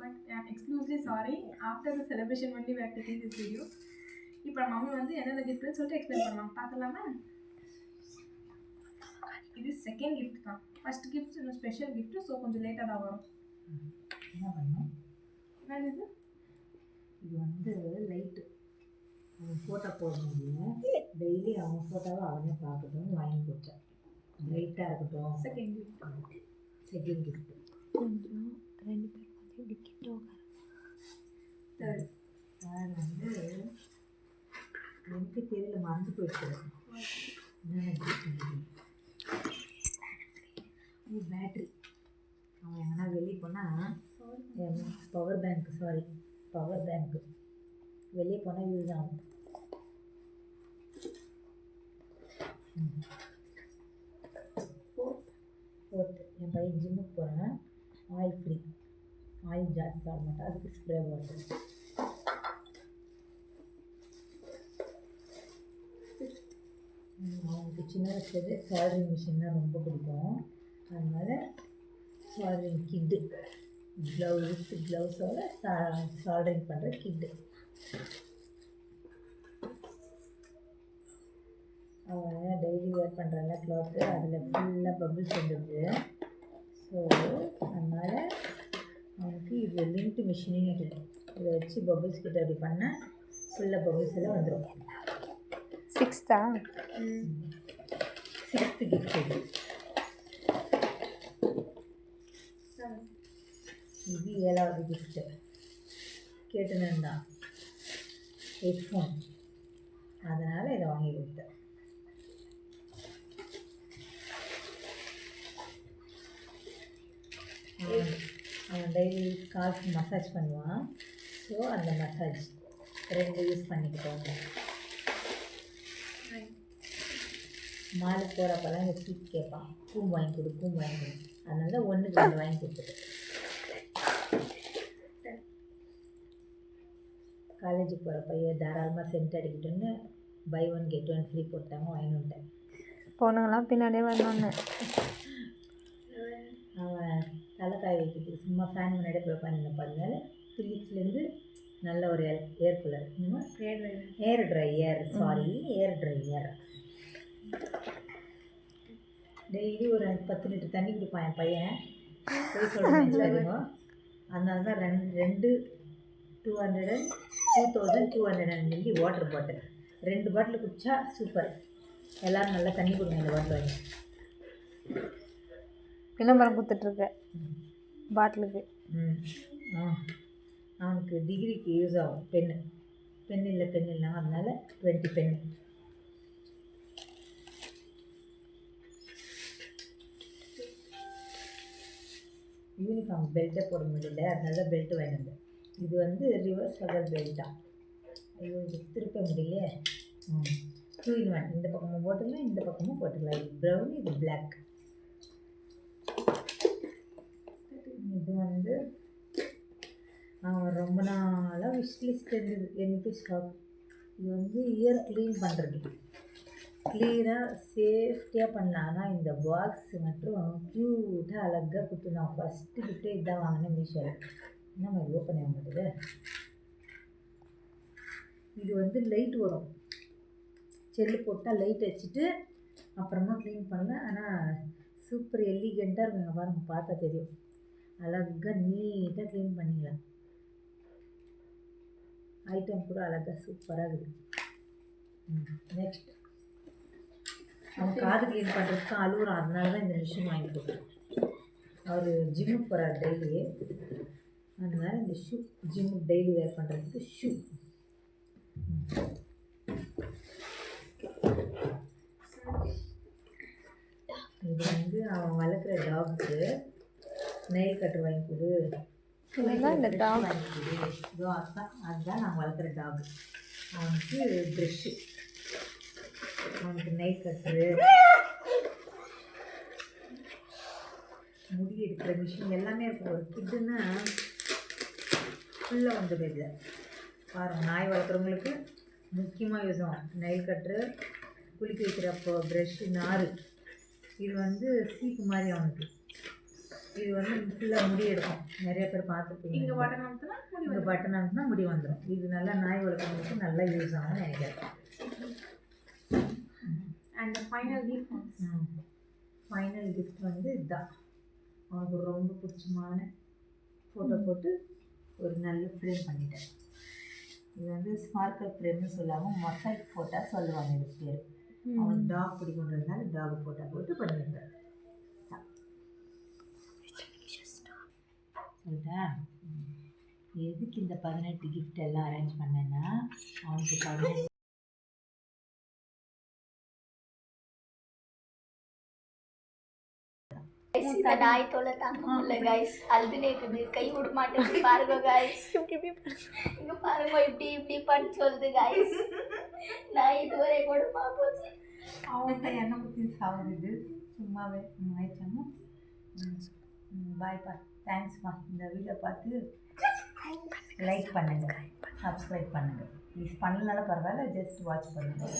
But I'm exclusively sorry. After the celebration only we are taking this video. இப்போ mummy வந்து என்னென்ன கிஃப்ட்னு சொல்லிட்டு explain பண்ணுவாங்க பார்க்கலாமா? இது செகண்ட் கிஃப்ட் தான். ஃபர்ஸ்ட் கிஃப்ட் இன்னும் ஸ்பெஷல் கிஃப்ட். ஸோ கொஞ்சம் லேட்டாக தான் வரும். என்ன பண்ணோம்? என்னது இது வந்து லைட்டு அவன் ஃபோட்டோ போட முடியும். டெய்லி அவன் ஃபோட்டோவை அவனே பார்க்கட்டும் வாங்கி கொடுத்தேன். லைட்டாக இருக்கட்டும். Second gift. செகண்ட் கிஃப்ட் கொஞ்சம் 2 பேர் பார்த்து இப்படி கிட்ட தேர்ட் வந்து எனக்கு தெரியல மறந்து போயிட்டு பேட்ரி அவன் எங்கன்னா வெளியே போனால் பவர் பேங்க்கு வெளியே போனால் யூஸ் ஆகும். ஃபோர்த்து என் பையன் ஜிம்முக்கு போகிறேன். ஆயில் ஃப்ரீ, ஆயில் ஜாஸ்தி ஆக மாட்டேன், அதுக்கு ஸ்ப்ரே வாட்டர். அவனுக்கு சின்ன வயசுலேயே சால்ட்ரிங் மிஷின் தான் ரொம்ப பிடிக்கும். அதனால் சால்ட்ரிங் கிட்டு, க்ளவுஸோட சால்ட்ரிங் பண்ணுற கிட்டு. அவன் டெய்லி வேர் பண்ணுறாங்க க்ளாத்து, அதில் ஃபுல்லாக பபிள்ஸ் வந்துடுது. ஸோ அதனால் அவனுக்கு இது லிங்க்டு மிஷினின்னு இருக்குது. இதை வச்சு பபிள்ஸ் கிட்ட அப்படி பண்ணால் ஃபுல்லாக பபிள்ஸ் எல்லாம் வந்துடும். 6th கிஃப்ட் இது. இது 7வது கிஃப்ட்டு. கேட்டுனேன் ஹெட்ஃபோன், அதனால் இதை வாங்கி கொடுத்தேன். அவன் டெய்லி கால்க்கு மசாஜ் பண்ணுவான். ஸோ அந்த மசாஜ் 2 யூஸ் பண்ணிக்கிட்டோம். மாலுக்கு போகிறப்பெல்லாம் இந்த ஸ்வீட் கேட்பான், பூம்பு வாங்கி கொடு. அதனால தான் 1 2 வாங்கி கொடுத்துட்டு காலேஜுக்கு போகிற பையன் தாராளமாக சென்ட் அடிக்கிட்டோன்னு buy 1 get 1 ஃப்ரீ போட்டாங்க, வாங்கி வந்துட்டேன். பொண்ணுங்களாம் பின்னாடியே வரணுன்னு அவன் தலைக்காய் வைக்கிறதுக்கு சும்மா ஃபேன் முன்னாடியே போய் உட்காந்துருப்பான். அதனால பிலிப்ஸ்லேருந்து நல்ல ஒரு ஏர் கூலர், ஏர் ட்ரையர் டெய்லி ஒரு 10 லிட்டர் தண்ணி குடிப்பான் என் பையன். போய் சொல்லுவோம். அதனால தான் 2200 மில்லி வாட்டர் பாட்டில், 2 பாட்டில் குடித்தா சூப்பர். எல்லோரும் நல்லா தண்ணி கொடுங்க இந்த பாட்டில் வாங்கி. விளம்பரம் கொடுத்துட்ருக்க பாட்டிலுக்கு. அவனுக்கு டிகிரிக்கு யூஸ் ஆகும். பென் இல்லாமல் அதனால 20 பென்னு. யூனிஃபார்ம் பெல்ட்டை போட முடியல, அதனால தான் பெல்ட்டு வாங்கினது. இது வந்து ரிவர்ஸபிள் பெல்ட்டா. ஐயோ இது திருப்ப முடியல. 2 in 1, இந்த பக்கமும் போட்டுக்கலாம் இந்த பக்கமும் போட்டுக்கலாம். இது ப்ரௌன், இது பிளாக். இது வந்து அவன் ரொம்ப நாளாக விஷ்லிஸ்ட் இருந்தது, எனக்கு ஸ்டாக். இது வந்து இயர் க்ளீன் பண்ணுறதுக்கு க்ளீனாக சேஃப்டியாக பண்ணலான்னா இந்த பாக்ஸ் மற்றும் க்யூட்டாக அழகாக கொடுத்து. நான் ஃபஸ்ட்டு கிஃப்ட்டே இதான் வாங்கினேன் மீஷோவில். நம்ம இது ஓப்பன் ஆக மாட்டேது. இது வந்து லைட் வரும், செல்லு போட்டால் லைட் வச்சுட்டு அப்புறமா க்ளீன் பண்ணலாம். ஆனால் சூப்பர் எலிகெண்ட்டாக இருக்குங்க, பாருங்க பார்த்தா தெரியும். அழகாக நீட்டாக க்ளீன் பண்ணிக்கலாம். ஐட்டம் கூட அழகாக சூப்பராக இருக்குது. நெக்ஸ்ட் அவன் காது க்ளீன் பண்ணுறதுக்கு அழுகுறான், அதனால தான் இந்த மிஷின் வாங்கி கொடுத்தேன். அவர் ஜிம்முக்கு போகிறார் டெய்லி, அதனால இந்த ஷூ ஜிம்முக்கு டெய்லி வேர் பண்ணுறதுக்கு ஷூ. இது வந்து அவன் வளர்க்குற டாக்ஸு நெயில் கட்டர் வாங்கி கொடு, இந்த டாக் வாங்கி கொடு. இதோ அதுதான் நான் வளர்க்குற டாக். அவனுக்கு ப்ரெஷ்ஷு, அவனுக்கு நெயில் கட்டரு, முடி எடுக்கிற மிஷின் எல்லாமே இருக்கும். ஒரு கிட்டுன்னா ஃபுல்லாக வந்துடும். இதில் பாருங்கள், நாய் வளர்க்குறவங்களுக்கு முக்கியமாக யூஸ் ஆகும் நெயில் கட்டரு, குளிக்க வைக்கிறப்போ ப்ரெஷ்ஷு, நார். இது வந்து சீப்பு மாதிரி அவனுக்கு இது வந்து ஃபுல்லாக முடி எடுக்கும். நிறைய பேர் பார்த்துருப்பீங்க. இங்கே பட்டன் அமுத்துனா முடி இந்த பட்டன் அமுத்தினா முடி வந்துடும். இது நல்லா நாய் வளர்க்குறவங்களுக்கு நல்லா யூஸ் ஆகும்னு நினைக்கிறேன். And final gift final gift வந்து இதுதான். அவனுக்கு ரொம்ப பிடிச்சமான ஃபோட்டோ போட்டு ஒரு நல்ல ஃப்ரேம் பண்ணிட்டேன். இது வந்து ஸ்பார்க்கல் ஃப்ரேம்னு சொல்லாமல் மொசைக் ஃபோட்டோ சொல்லுவாங்க இதுக்கு பேர். அவனுக்கு டாக் பிடிக்குன்றதுனால டாக் ஃபோட்டோ போட்டு பண்ணியிருந்தேன். சொல்லிட்டேன். எதுக்கு இந்த 18 கிஃப்ட் எல்லாம் அரேஞ்ச் பண்ணேன்னா அவனுக்கு 18 இந்த நாய் தொலை தாங்க முடியல கைஸ். அழுதுனே இருக்குது, கை விட மாட்டேங்குது. பாருங்க கைஸ், இங்க பாருங்க இப்படி இப்படி பண்ணி சொல்லுது கைஸ். நான் இதுவரை கொடுமா போச்சு. அவன் தான் எண்ணெய் ஊற்றி சாகுது சும்மாவே. ஆயிடுச்சாமா. பாய்ப்பா, தேங்க்ஸ்ப்பா. இந்த வீடியோ பார்த்து லைக் பண்ணுங்கள், சப்ஸ்கிரைப் பண்ணுங்கள் ப்ளீஸ். பண்ணலனாலும் பரவாயில்ல, ஜஸ்ட் வாட்ச் பண்ணுங்கள்.